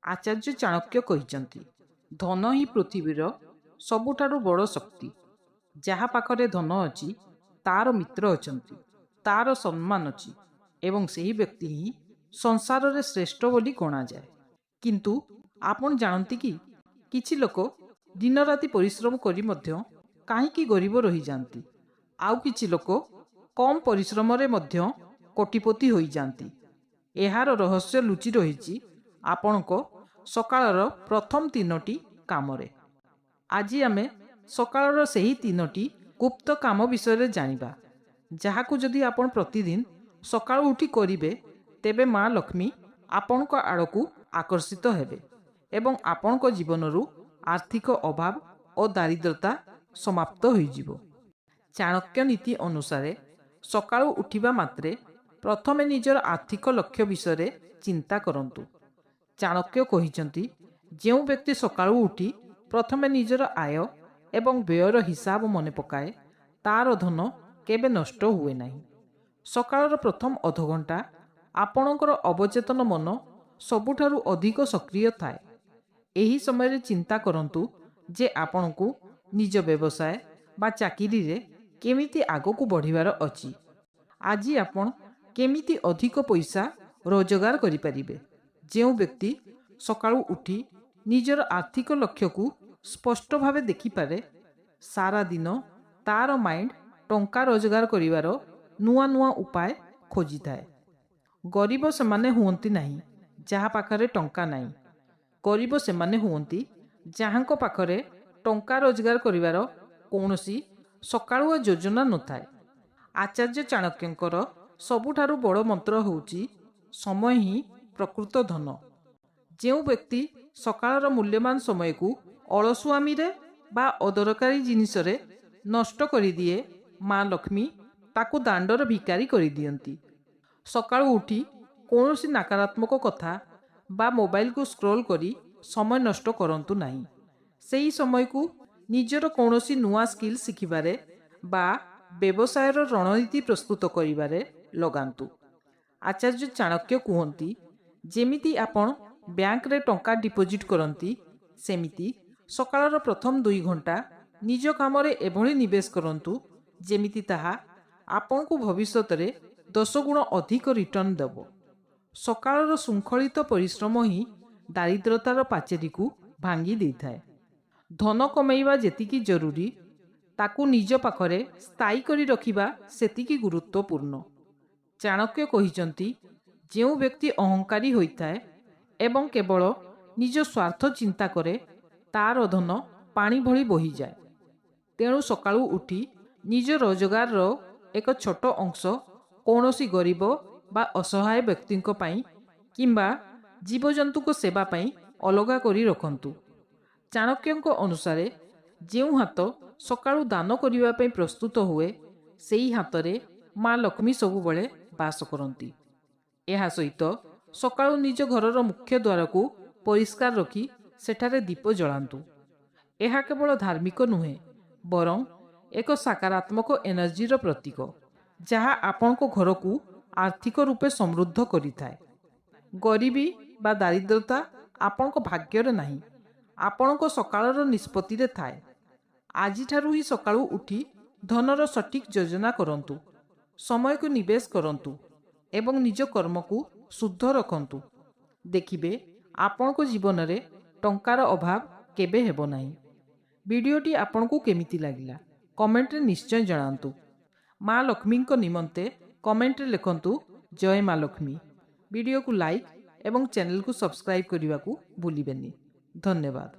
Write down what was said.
ଆଚାର୍ଯ୍ୟ ଚାଣକ୍ୟ କହିଛନ୍ତି, ଧନ ହିଁ ପୃଥିବୀର ସବୁଠାରୁ ବଡ଼ ଶକ୍ତି। ଯାହା ପାଖରେ ଧନ ଅଛି ତାର ମିତ୍ର ଅଛନ୍ତି, ତାର ସମ୍ମାନ ଅଛି ଏବଂ ସେହି ବ୍ୟକ୍ତି ହିଁ ସଂସାରରେ ଶ୍ରେଷ୍ଠ ବୋଲି ଗଣାଯାଏ। କିନ୍ତୁ ଆପଣ ଜାଣନ୍ତି କି, କିଛି ଲୋକ ଦିନରାତି ପରିଶ୍ରମ କରି ମଧ୍ୟ କାହିଁକି ଗରିବ ରହିଯାଆନ୍ତି, ଆଉ କିଛି ଲୋକ କମ୍ ପରିଶ୍ରମରେ ମଧ୍ୟ କୋଟିପତି ହୋଇଯାଆନ୍ତି? ଏହାର ରହସ୍ୟ ଲୁଚି ରହିଛି ଆପଣଙ୍କ ସକାଳର ପ୍ରଥମ 3ଟି କାମରେ। ଆଜି ଆମେ ସକାଳର ସେହି 3ଟି ଗୁପ୍ତ କାମ ବିଷୟରେ ଜାଣିବା, ଯାହାକୁ ଯଦି ଆପଣ ପ୍ରତିଦିନ ସକାଳୁ ଉଠି କରିବେ, ତେବେ ମା ଲକ୍ଷ୍ମୀ ଆପଣଙ୍କ ଆଡ଼କୁ ଆକର୍ଷିତ ହେବେ ଏବଂ ଆପଣଙ୍କ ଜୀବନରୁ ଆର୍ଥିକ ଅଭାବ ଓ ଦାରିଦ୍ରତା ସମାପ୍ତ ହୋଇଯିବ। ଚାଣକ୍ୟ ନୀତି ଅନୁସାରେ ସକାଳୁ ଉଠିବା ମାତ୍ରେ ପ୍ରଥମେ ନିଜର ଆର୍ଥିକ ଲକ୍ଷ୍ୟ ବିଷୟରେ ଚିନ୍ତା କରନ୍ତୁ। ଚାଣକ୍ୟ କହିଛନ୍ତି, ଯେଉଁ ବ୍ୟକ୍ତି ସକାଳୁ ଉଠି ପ୍ରଥମେ ନିଜର ଆୟ ଏବଂ ବ୍ୟୟର ହିସାବ ମନେ ପକାଏ, ତାର ଧନ କେବେ ନଷ୍ଟ ହୁଏ ନାହିଁ। ସକାଳର ପ୍ରଥମ ଅଧଘଣ୍ଟା ଆପଣଙ୍କର ଅବଚେତନ ମନ ସବୁଠାରୁ ଅଧିକ ସକ୍ରିୟ ଥାଏ। ଏହି ସମୟରେ ଚିନ୍ତା କରନ୍ତୁ ଯେ ଆପଣଙ୍କୁ ନିଜ ବ୍ୟବସାୟ ବା ଚାକିରିରେ କେମିତି ଆଗକୁ ବଢ଼ିବାର ଅଛି। ଆଜି ଆପଣ କେମିତି ଅଧିକ ପଇସା ରୋଜଗାର କରିପାରିବେ। ଯେଉଁ ବ୍ୟକ୍ତି ସକାଳୁ ଉଠି ନିଜର ଆର୍ଥିକ ଲକ୍ଷ୍ୟକୁ ସ୍ପଷ୍ଟ ଭାବେ ଦେଖିପାରେ, ସାରା ଦିନ ତାର ମାଇଣ୍ଡ ଟଙ୍କା ରୋଜଗାର କରିବାର ନୂଆ ନୂଆ ଉପାୟ ଖୋଜିଥାଏ। ଗରିବ ସେମାନେ ହୁଅନ୍ତି ନାହିଁ ଯାହା ପାଖରେ ଟଙ୍କା ନାହିଁ। ଗରିବ ସେମାନେ ହୁଅନ୍ତି ଯାହାଙ୍କ ପାଖରେ ଟଙ୍କା ରୋଜଗାର କରିବାର କୌଣସି ସକାଳୁଆ ଯୋଜନା ନଥାଏ। ଆଚାର୍ଯ୍ୟ ଚାଣକ୍ୟଙ୍କର ସବୁଠାରୁ ବଡ଼ ମନ୍ତ୍ର ହେଉଛି, ସମୟ ହିଁ ପ୍ରକୃତ ଧନ। ଯେଉଁ ବ୍ୟକ୍ତି ସକାଳର ମୂଲ୍ୟବାନ ସମୟକୁ ଅଳସୁଆମୀରେ ବା ଅଦରକାରୀ ଜିନିଷରେ ନଷ୍ଟ କରିଦିଏ, ମା ଲକ୍ଷ୍ମୀ ତାକୁ ଦାଣ୍ଡର ଭିକାରୀ କରିଦିଅନ୍ତି। ସକାଳୁ ଉଠି କୌଣସି ନକାରାତ୍ମକ କଥା ବା ମୋବାଇଲକୁ ସ୍କ୍ରୋଲ କରି ସମୟ ନଷ୍ଟ କରନ୍ତୁ ନାହିଁ। ସେହି ସମୟକୁ ନିଜର କୌଣସି ନୂଆ ସ୍କିଲ୍ ଶିଖିବାରେ ବା ବ୍ୟବସାୟର ରଣନୀତି ପ୍ରସ୍ତୁତ କରିବାରେ ଲଗାନ୍ତୁ। ଆଚାର୍ଯ୍ୟ ଚାଣକ୍ୟ କୁହନ୍ତି, ଯେମିତି ଆପଣ ବ୍ୟାଙ୍କରେ ଟଙ୍କା ଡିପୋଜିଟ୍ କରନ୍ତି, ସେମିତି ସକାଳର ପ୍ରଥମ 2 ଘଣ୍ଟା ନିଜ କାମରେ ଏଭଳି ନିବେଶ କରନ୍ତୁ ଯେମିତି ତାହା ଆପଣଙ୍କୁ ଭବିଷ୍ୟତରେ 10 ଗୁଣ ଅଧିକ ରିଟର୍ଣ୍ଣ ଦେବ। ସକାଳର ଶୃଙ୍ଖଳିତ ପରିଶ୍ରମ ହିଁ ଦାରିଦ୍ରତାର ପାଚେରୀକୁ ଭାଙ୍ଗି ଦେଇଥାଏ। ଧନ କମାଇବା ଯେତିକି ଜରୁରୀ, ତାକୁ ନିଜ ପାଖରେ ସ୍ଥାୟୀ କରି ରଖିବା ସେତିକି ଗୁରୁତ୍ୱପୂର୍ଣ୍ଣ। ଚାଣକ୍ୟ କହିଛନ୍ତି, ଯେଉଁ ବ୍ୟକ୍ତି ଅହଙ୍କାରୀ ହୋଇଥାଏ ଏବଂ କେବଳ ନିଜ ସ୍ୱାର୍ଥ ଚିନ୍ତା କରେ, ତାର ଧନ ପାଣି ଭଳି ବୋହିଯାଏ। ତେଣୁ ସକାଳୁ ଉଠି ନିଜ ରୋଜଗାରର ଏକ ଛୋଟ ଅଂଶ କୌଣସି ଗରିବ ବା ଅସହାୟ ବ୍ୟକ୍ତିଙ୍କ ପାଇଁ କିମ୍ବା ଜୀବଜନ୍ତୁଙ୍କ ସେବା ପାଇଁ ଅଲଗା କରି ରଖନ୍ତୁ। ଚାଣକ୍ୟଙ୍କ ଅନୁସାରେ ଯେଉଁ ହାତ ସକାଳୁ ଦାନ କରିବା ପାଇଁ ପ୍ରସ୍ତୁତ ହୁଏ, ସେହି ହାତରେ ମା ଲକ୍ଷ୍ମୀ ସବୁବେଳେ ବାସ କରନ୍ତି। ଏହା ସହିତ ସକାଳୁ ନିଜ ଘରର ମୁଖ୍ୟ ଦ୍ୱାରକୁ ପରିଷ୍କାର ରଖି ସେଠାରେ ଦୀପ ଜଳାନ୍ତୁ। ଏହା କେବଳ ଧାର୍ମିକ ନୁହେଁ, ବରଂ ଏକ ସକାରାତ୍ମକ ଏନର୍ଜିର ପ୍ରତୀକ, ଯାହା ଆପଣଙ୍କ ଘରକୁ ଆର୍ଥିକ ରୂପେ ସମୃଦ୍ଧ କରିଥାଏ। ଗରିବୀ ବା ଦାରିଦ୍ରତା ଆପଣଙ୍କ ଭାଗ୍ୟରେ ନାହିଁ, ଆପଣଙ୍କ ସକାଳର ନିଷ୍ପତ୍ତିରେ ଥାଏ। ଆଜିଠାରୁ ହିଁ ସକାଳୁ ଉଠି ଧନର ସଠିକ୍ ଯୋଜନା କରନ୍ତୁ, ସମୟକୁ ନିବେଶ କରନ୍ତୁ ଏବଂ ନିଜ କର୍ମକୁ ଶୁଦ୍ଧ ରଖନ୍ତୁ। ଦେଖିବେ, ଆପଣଙ୍କ ଜୀବନରେ ଟଙ୍କାର ଅଭାବ କେବେ ହେବ ନାହିଁ। ଭିଡ଼ିଓଟି ଆପଣଙ୍କୁ କେମିତି ଲାଗିଲା କମେଣ୍ଟରେ ନିଶ୍ଚୟ ଜଣାନ୍ତୁ। ମା ଲକ୍ଷ୍ମୀଙ୍କ ନିମନ୍ତେ କମେଣ୍ଟରେ ଲେଖନ୍ତୁ, ଜୟ ମା ଲକ୍ଷ୍ମୀ। ଭିଡ଼ିଓକୁ ଲାଇକ୍ ଏବଂ ଚ୍ୟାନେଲକୁ ସବସ୍କ୍ରାଇବ୍ କରିବାକୁ ଭୁଲିବେନି। ଧନ୍ୟବାଦ।